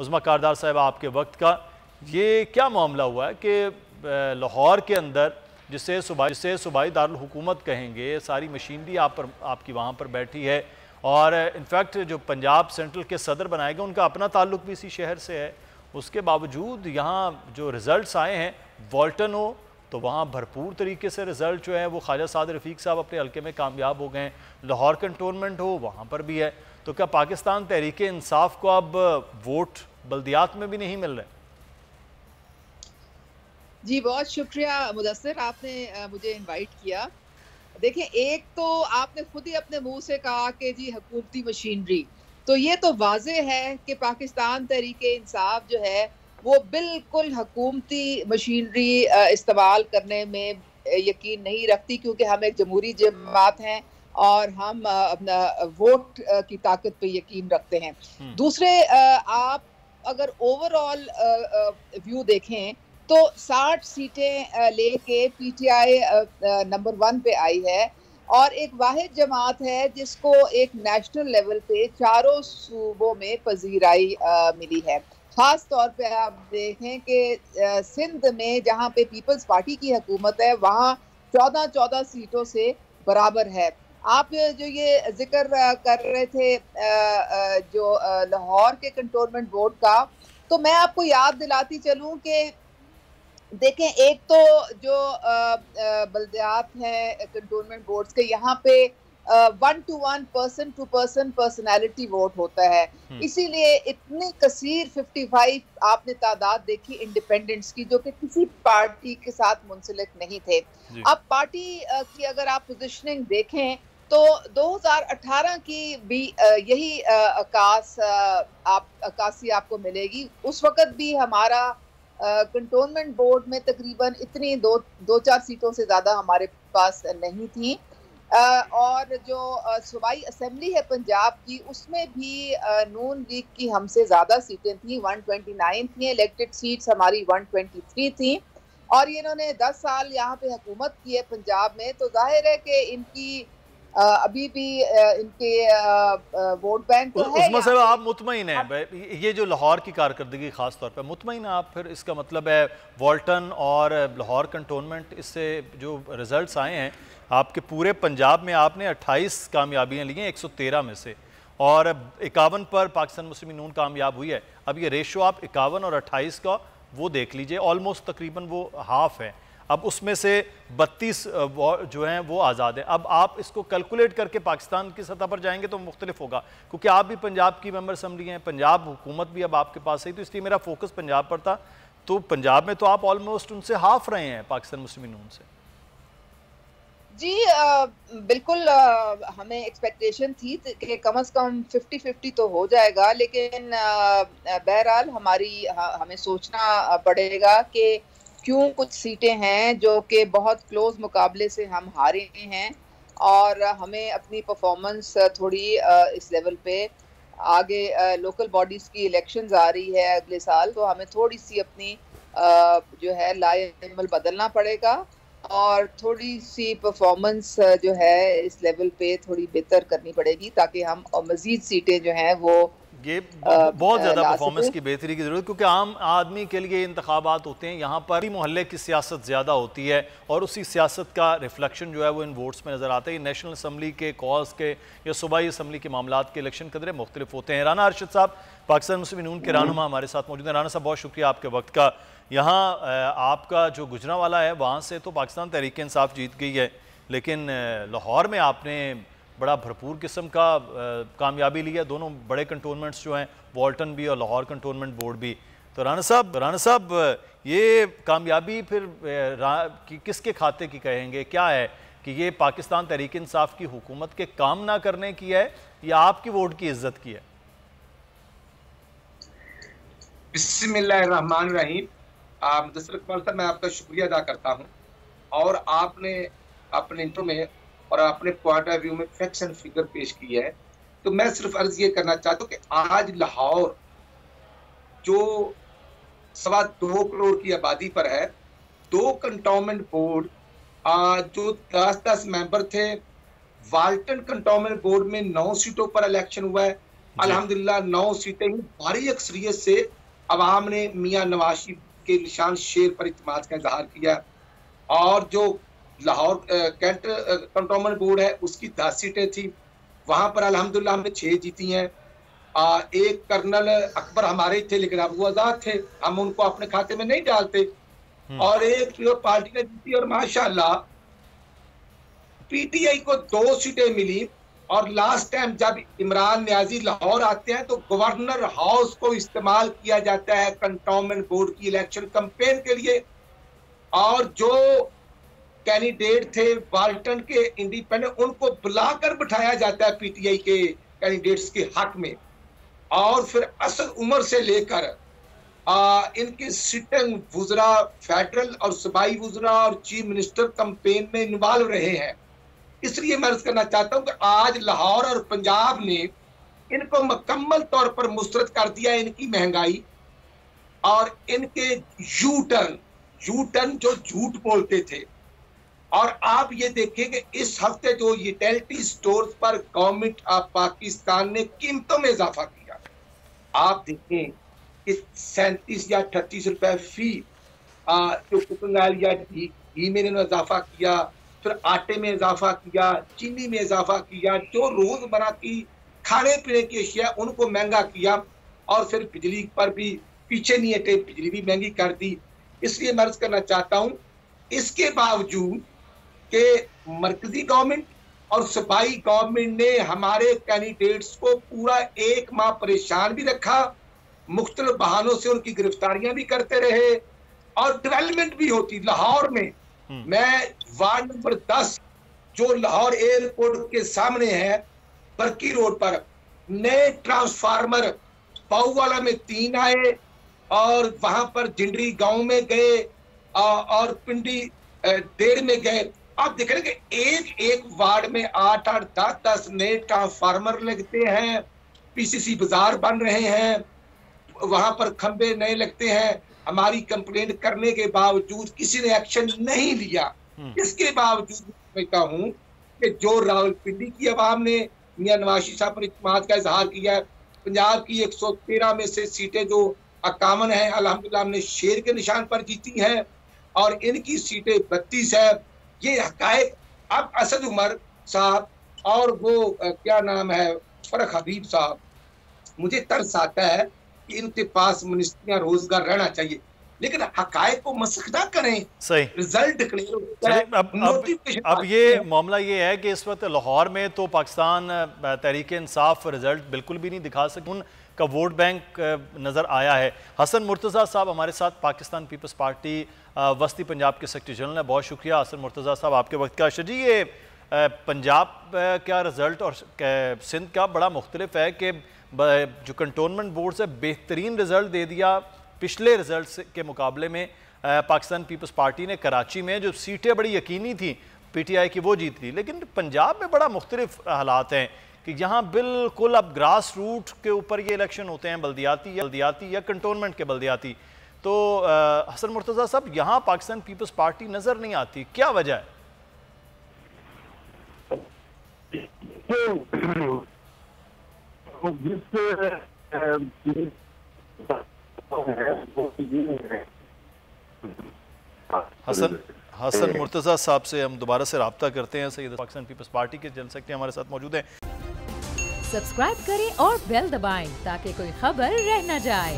उस्मा कारदार साहब आपके वक्त का। ये क्या मामला हुआ है कि लाहौर के अंदर जिसे सूबाई दारुल हुकूमत कहेंगे, सारी मशीनरी आपकी वहाँ पर बैठी है और इनफैक्ट जो पंजाब सेंट्रल के सदर बनाए गए उनका अपना ताल्लुक भी इसी शहर से है, उसके बावजूद यहाँ जो रिज़ल्ट्स आए हैं वॉल्टन हो तो वहाँ भरपूर तरीके से रिज़ल्ट जो है वो ख्वाजा साद रफ़ीक साहब अपने हल्के में कामयाब हो गए हैं। लाहौर कंटोनमेंट हो वहाँ पर भी है। तो क्या पाकिस्तान तहरीक इंसाफ को अब वोट बल्दियात में भी नहीं मिल रहे? जी बहुत शुक्रिया मुदस्सिर, आपने मुझे इनवाइट किया। देखिए, एक तो आपने खुद ही अपने मुंह से कहा कि जी हुकूमती मशीनरी, तो ये तो वाज़ेह है कि पाकिस्तान तहरीक इंसाफ जो है वो बिल्कुल हुकूमती मशीनरी इस्तेमाल करने में यकीन नहीं रखती, क्योंकि हम एक जमहूरी जमात हैं और हम अपना वोट की ताकत पे यकीन रखते हैं। दूसरे, आप अगर ओवरऑल व्यू देखें तो 60 सीटें लेके पीटीआई नंबर 1 पे आई है और एक वाहिद जमात है जिसको एक नेशनल लेवल पे चारों सूबों में पजीराई मिली है। खास तौर पे आप देखें कि सिंध में जहां पे पीपल्स पार्टी की हुकूमत है वहां 14 सीटों से बराबर है। आप जो ये जिक्र कर रहे थे जो लाहौर के कंटोनमेंट बोर्ड का, तो मैं आपको याद दिलाती चलूं कि देखें, एक तो जो बल्दियात हैं कंटोनमेंट बोर्ड्स के, यहाँ पे 1 to 1 person to person personality vote होता है, इसीलिए इतनी कसीर 55 आपने तादाद देखी इंडिपेंडेंट्स की जो कि किसी पार्टी के साथ मुंसलिक नहीं थे। अब पार्टी की अगर आप पोजिशनिंग देखें तो 2018 की भी यही अक्कासी आपको मिलेगी। उस वक्त भी हमारा कंटोनमेंट बोर्ड में तकरीबन इतनी दो चार सीटों से ज़्यादा हमारे पास नहीं थी। और जो सूबाई असेंबली है पंजाब की, उसमें भी नून लीग की हमसे ज़्यादा सीटें थी, 129 थी। इलेक्टेड सीट्स हमारी 123 थी और इन्होंने 10 साल यहाँ पे हुकूमत की है पंजाब में, तो जाहिर है कि इनकी अभी भी इनके वोट बैंक तो है। उस्मा साहब, आप मुतमईन हैं ये जो लाहौर की कारकर्दगी खास तौर पर मुतमईन हैं आप? फिर इसका मतलब है वॉल्टन और लाहौर कंटोनमेंट, इससे जो रिजल्ट्स आए हैं आपके पूरे पंजाब में, आपने 28 कामयाबियाँ ली हैं 113 में से, और 51 पर पाकिस्तान मुस्लिम नून कामयाब हुई है। अब ये रेशो आप 51 और 28 का वो देख लीजिए, ऑलमोस्ट तकरीबन वो हाफ है। अब उसमें से 32 जो हैं वो आज़ाद हैं। अब आप इसको कैलकुलेट करके पाकिस्तान की सतह पर जाएंगे तो मुख्तलिफ होगा, क्योंकि आप भी पंजाब की मेंबर असम्बली हैं, पंजाब हुकूमत भी अब आपके पास है, तो इसलिए मेरा फोकस पंजाब पर था। तो पंजाब में तो आप ऑलमोस्ट उनसे हाफ रहे हैं पाकिस्तान मुस्लिम नून से। जी बिल्कुल, हमें एक्सपेक्टेशन थी कि कम से कम 50-50 तो हो जाएगा, लेकिन बहरहाल हमें सोचना पड़ेगा कि क्यों कुछ सीटें हैं जो कि बहुत क्लोज मुकाबले से हम हारे हैं और हमें अपनी परफॉर्मेंस थोड़ी इस लेवल पे आगे, लोकल बॉडीज़ की इलेक्शंस आ रही है अगले साल, तो हमें थोड़ी सी अपनी जो है लाए-अमल बदलना पड़ेगा और थोड़ी सी परफॉर्मेंस जो है इस लेवल पे थोड़ी बेहतर करनी पड़ेगी ताकि हम मज़ीद सीटें जो हैं वो ये बहुत ज़्यादा परफॉर्मेंस की बेहतरी की ज़रूरत, क्योंकि आम आदमी के लिए इंतखाबात होते हैं, यहाँ पर ही मोहल्ले की सियासत ज़्यादा होती है और उसी सियासत का रिफ्लेक्शन जो है वो इन वोट्स में नज़र आता है। नेशनल असम्बली के कॉज के या सूबाई असम्बली के मामलात के इलेक्शन कदरे मुख्तलिफ होते हैं। राना अरशद साहब पाकिस्तान मुस्लिम नून के रहनुमा हमारे साथ मौजूद हैं। राना साहब, बहुत शुक्रिया आपके वक्त का। यहाँ आपका जो गुजरांवाला है वहाँ से तो पाकिस्तान तहरीक इंसाफ जीत गई है, लेकिन लाहौर में आपने बड़ा भरपूर किस्म का कामयाबी ली है। दोनों बड़े कंटोनमेंट्स जो हैं, वॉल्टन भी और लाहौर कंटोनमेंट बोर्ड भी। तो राना साहब ये कामयाबी फिर किसके खाते की कहेंगे? क्या है कि ये पाकिस्तान तहरीक इंसाफ की हुकूमत के काम ना करने की है या आपकी वोट की इज्जत की है? बिस्मिल्लाहिर्रहमानिर्रहीम। मुदस्सिर इकबाल साहब, मैं आपका शुक्रिया अदा करता हूँ और आपने अपने इंट्रो में और अपने पॉइंट ऑफ व्यू में फैक्ट्स एंड फिगर पेश की है। तो मैं सिर्फ अर्ज ये करना चाहता हूँ कि आज लाहौर जो 2.25 करोड़ की आबादी पर है, 2 कंटोनमेंट बोर्ड जो 10-10 मेंबर थे, वाल्टन कंटोनमेंट बोर्ड में 9 सीटों पर इलेक्शन हुआ है, अल्हम्दुलिल्लाह 9 सीटें ही भारी अक्सरियत से अवाम ने मियां नवाज शरीफ के निशान शेर पर इत्मीनान का इजहार किया। और जो लाहौर कैंट कंटोनमेंट बोर्ड है उसकी 10 सीटें थी, वहां पर अल्हम्दुलिल्लाह हमने 6 जीती हैं। एक कर्नल अकबर हमारे थे लेकिन अब वो आजाद थे, हम उनको अपने खाते में नहीं डालते। और एक जो पार्टी ने जीती और माशाल्लाह पीटीआई को 2 सीटें मिली। और लास्ट टाइम जब इमरान न्याजी लाहौर आते हैं तो गवर्नर हाउस को इस्तेमाल किया जाता है कंटोनमेंट बोर्ड की इलेक्शन कैंपेन के लिए। और जो कैंडिडेट थे वाल्टन के इंडिपेंडेंट, उनको बुलाकर बिठाया जाता है पीटीआई के कैंडिडेट्स के हक में। और फिर असद उमर से लेकर इनके सिटिंग वुजरा, फेडरल और सूबाई वुजरा और चीफ मिनिस्टर कैंपेन में इन्वॉल्व रहे हैं। इसलिए मैं अर्ज करना चाहता हूं कि आज लाहौर और पंजाब ने इनको मुकम्मल तौर पर मुस्तरद कर दिया। इनकी महंगाई और इनके यू टर्न जो झूठ बोलते थे। और आप ये देखें कि इस हफ्ते जो यूटिलिटी स्टोर्स पर गवर्नमेंट ऑफ पाकिस्तान ने कीमतों में इजाफा किया, आप देखें कि 37 या 38 रुपए फी जो कुकिंग ऑयल या घी में इन्होंने इजाफा किया, फिर आटे में इजाफा किया, चीनी में इजाफा किया, जो रोजमर्रा की खाने पीने की अशिया उनको महंगा किया। और फिर बिजली पर भी पीछे नहीं हटे, बिजली भी महंगी कर दी। इसलिए मैं अर्ज करना चाहता हूं इसके बावजूद कि मरकजी गवर्नमेंट और सूबाई गवर्नमेंट ने हमारे कैंडिडेट्स को पूरा 1 माह परेशान भी रखा, मुख्तलिफ बहानों से उनकी गिरफ्तारियां भी करते रहे और डेवलपमेंट भी होती। लाहौर में मैं वार्ड नंबर 10 जो लाहौर एयरपोर्ट के सामने है बरकी रोड पर नए ट्रांसफार्मर पाऊवाला में 3 आए और वहां पर जिंडरी गांव में गए और पिंडी 1.5 में गए। आप देख रहे हैं कि एक वार्ड में 8-8, 10-10 नए ट्रांसफार्मर लगते हैं, पीसीसी बाजार बन रहे हैं, वहां पर खंबे नए लगते हैं। हमारी कंप्लेंट करने के बावजूद किसी ने एक्शन नहीं लिया। इसके बावजूद मैं कहूं कि जो रावलपिंडी की आवाम ने मियां नवाज शरीफ साहब पर इत्मीनान का इजहार किया है, पंजाब की 113 में से सीटें जो 51 है अल्हम्दुलिल्लाह हमने शेर के निशान पर जीती हैं और इनकी सीटें 32 है। ये हकायक अब असद उमर साहब और वो क्या नाम है फरख हबीब साहब, मुझे तरस आता है कि इनके पास मिनिस्ट्रियां रोजगार रहना चाहिए लेकिन हकायक को मसख ना करें। सही रिजल्ट डिक्लेयर। अब ये मामला ये है कि इस वक्त लाहौर में तो पाकिस्तान तहरीक इंसाफ रिजल्ट बिल्कुल भी नहीं दिखा सके, उनका वोट बैंक नज़र आया है। हसन मुर्तज़ा साहब हमारे साथ, पाकिस्तान पीपल्स पार्टी वस्ती पंजाब के सेक्रेटरी जनरल है। बहुत शुक्रिया हसन मुर्तज़ा साहब आपके वक्त का। जी ये पंजाब का रिजल्ट और सिंध का बड़ा मुख्तलिफ है कि जो कंटोनमेंट बोर्ड से बेहतरीन रिजल्ट दे दिया पिछले रिजल्ट के मुकाबले में पाकिस्तान पीपल्स पार्टी ने। कराची में जो सीटें बड़ी यकीनी थी पीटीआई की वो जीत ली, लेकिन पंजाब में बड़ा मुख्तलिफ हालात हैं कि यहाँ बिल्कुल अब ग्रास रूट के ऊपर ये इलेक्शन होते हैं, बल्दियाती या कंटोनमेंट के बल्दियाती। तो हसन मुर्तज़ा साहब यहाँ पाकिस्तान पीपल्स पार्टी नज़र नहीं आती, क्या वजह है? हसन मुर्तज़ा साहब से हम दोबारा से रब्ता करते हैं। सैयद पाकिस्तान पीपल्स पार्टी के जनरल सेक्रेटरी हमारे साथ मौजूद हैं। सब्सक्राइब करें और बेल दबाएं ताकि कोई खबर रह न जाए।